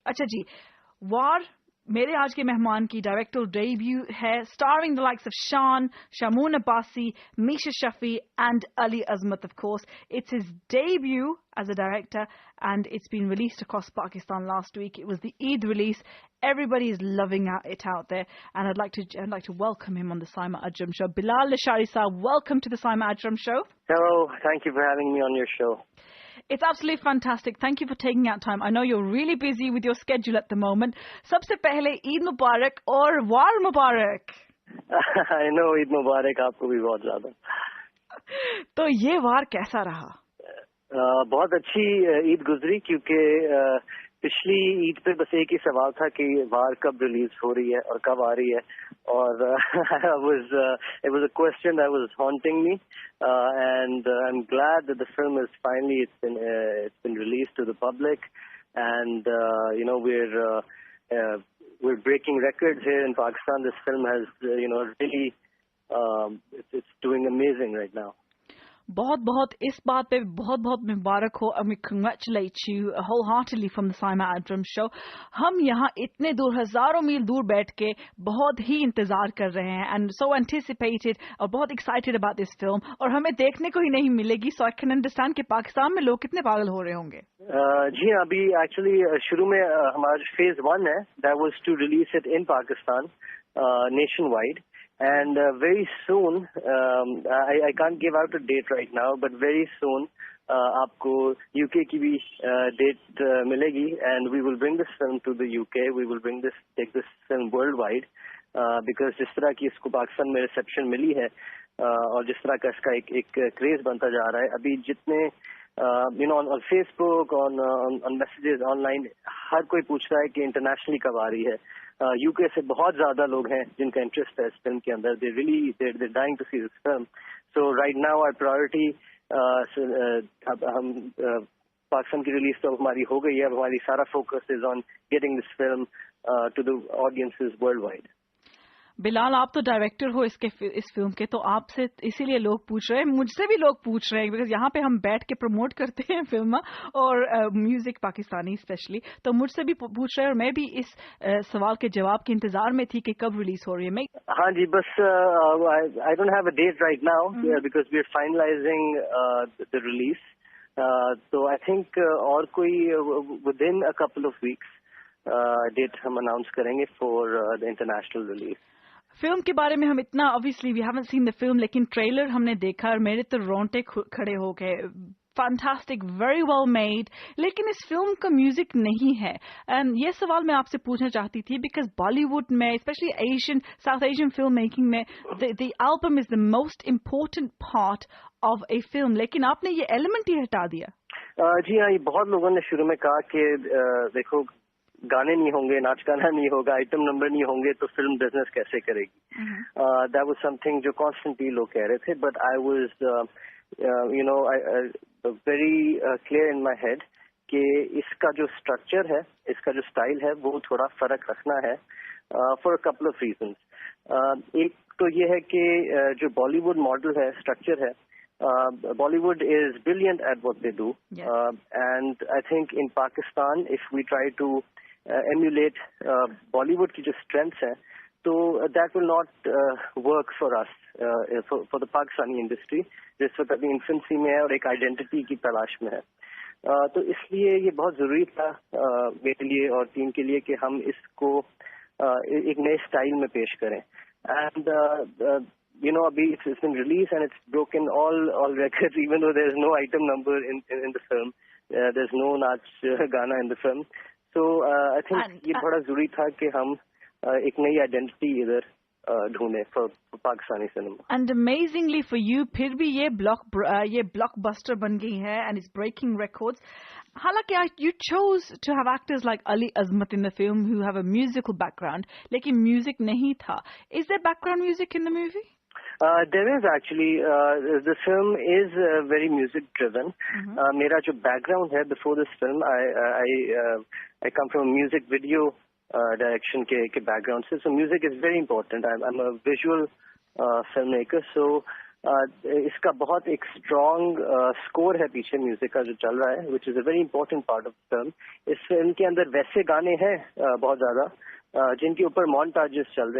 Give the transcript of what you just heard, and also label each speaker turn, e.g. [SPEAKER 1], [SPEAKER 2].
[SPEAKER 1] अच्छा जी, वार मेरे आज के मेहमान की डायरेक्टर डेब्यू है, स्टारिंग द लाइक्स ऑफ शान, Shamoon Abbasi, Misha Shafi and Ali Azmat, of course. It's his debut as a director and it's been released across Pakistan last week. It was the Eid release. Everybody is loving it out there, and I'd like to welcome him on the Saima Ajram Show. Bilal Lashari Saab, welcome to the Saima Ajram Show.
[SPEAKER 2] Hello, thank you for having me on your show.
[SPEAKER 1] It's absolutely fantastic. Thank you for taking out time. I know you're really busy with your schedule at the moment. सबसे पहले ईद मुबारक और वार मुबारक.
[SPEAKER 2] I know, Eid मुबारक आपको भी बहुत ज्यादा.
[SPEAKER 1] तो ये वार कैसा रहा?
[SPEAKER 2] बहुत अच्छी ईद गुजरी, क्योंकि पिछली ईद पे बस एक ही सवाल था कि वार कब रिलीज हो रही है और कब आ रही है, और it was a question that was haunting me, and I'm glad that the film is finally it's been released to the public, and we're breaking records here in Pakistan. This film has really it's doing amazing right now.
[SPEAKER 1] बहुत इस बात पे बहुत मुबारक हो. I congratulate you wholeheartedly from the Saima Ajram Show. हम यहाँ इतने दूर, हजारों मील दूर बैठ के बहुत ही इंतजार कर रहे हैं, and so anticipated और बहुत excited about this film, और हमें देखने को ही नहीं मिलेगी. So I can understand कि पाकिस्तान में लोग कितने पागल हो रहे होंगे.
[SPEAKER 2] जी हाँ, अभी एक्चुअली शुरू में हमारा phase 1 है, that was to release it in Pakistan nationwide. And very soon, I can't give out a date right now, but very soon आपको UK की भी date मिलेगी, and we will bring this film to the UK. We will take this film worldwide, because जिस तरह की इसको पाकिस्तान में reception मिली है, और जिस तरह का इसका एक craze बनता जा रहा है, अभी जितने on Facebook, on messages online, हर कोई पूछ रहा है कि internationally कब आ रही है. UK से बहुत ज्यादा लोग हैं जिनका इंटरेस्ट है इस फिल्म के अंदर. They're dying to see this film. So right now our priority, हम पाकिस्तान की रिलीज तो हमारी हो गई है, अब हमारी सारा focus is on getting this film to the audiences worldwide.
[SPEAKER 1] Bilal, आप तो डायरेक्टर हो इस फिल्म के, तो आपसे इसीलिए लोग पूछ रहे हैं, मुझसे भी लोग पूछ रहे हैं, बिकॉज यहाँ पे हम बैठ के प्रमोट करते हैं फिल्म और म्यूजिक पाकिस्तानी स्पेशली, तो मुझसे भी पूछ रहे हैं, और मैं भी इस सवाल के जवाब के इंतजार में थी कि कब रिलीज हो रही है. मैं
[SPEAKER 2] हाँ जी, बस I don't have a date right now because we are finalizing the release, तो आई थिंक और कोई within a couple of weeks date हम अनाउंस करेंगे for the international release.
[SPEAKER 1] Film के बारे में हम इतना, obviously we haven't seen the film, लेकिन ट्रेलर हमने देखा और मेरे तो रोंगटे खड़े हो गए. फैंटास्टिक, वेरी वेल मेड, लेकिन इस फिल्म का म्यूजिक नहीं है. एंड ये सवाल मैं आपसे पूछना चाहती थी, बिकॉज बॉलीवुड में, specially south Asian film making में, the album is the most important part of a film, लेकिन आपने ये एलिमेंट ही हटा दिया.
[SPEAKER 2] जी हाँ, ये बहुत लोगों ने शुरू में कहा कि देखो, गाने नहीं होंगे, नाच गाना नहीं होगा, आइटम नंबर नहीं होंगे, तो फिल्म बिजनेस कैसे करेगी. दैट वाज समथिंग जो कॉन्स्टेंटली लोग कह रहे थे, but I was very clear in my head कि इसका जो स्ट्रक्चर है, इसका जो स्टाइल है, वो थोड़ा फर्क रखना है for a couple of reasons. एक तो ये है कि जो बॉलीवुड मॉडल है, स्ट्रक्चर है, Bollywood is brilliant at what they do, and I think in Pakistan, if we try to emulate Bollywood की जो strengths हैं, तो that will not work for us, for the Pakistani industry, जिस वक्त अभी infancy में है और एक identity की तलाश में है. तो इसलिए ये बहुत जरूरी था मेरे लिए और टीम के लिए कि हम इसको एक नए स्टाइल में पेश करें. And abhi it's been released and it's broken all records, even though there's no item number in the film. There's no naach gana in the film. So I think ये बड़ा जरूरी था कि हम एक नई आइडेंटिटी इधर ढूंढे for Pakistani cinema.
[SPEAKER 1] And amazingly for you, फिर भी ये blockbuster बन गई है and it's breaking records. हालांकि you chose to have actors like Ali Azmat in the film who have a musical background, लेकिन music नहीं था. Is there background music in the movie?
[SPEAKER 2] There is actually. The film is very music driven. मेरा जो background है before this film, I come from a music video direction के background से, so music is very important. I'm a visual filmmaker, so इसका बहुत एक strong score है पीछे म्यूजिक का जो चल रहा है, which is a very important part of film. इस फिल्म के अंदर वैसे गाने हैं बहुत ज्यादा जिनके ऊपर मॉन्टाजेस चल रहे हैं।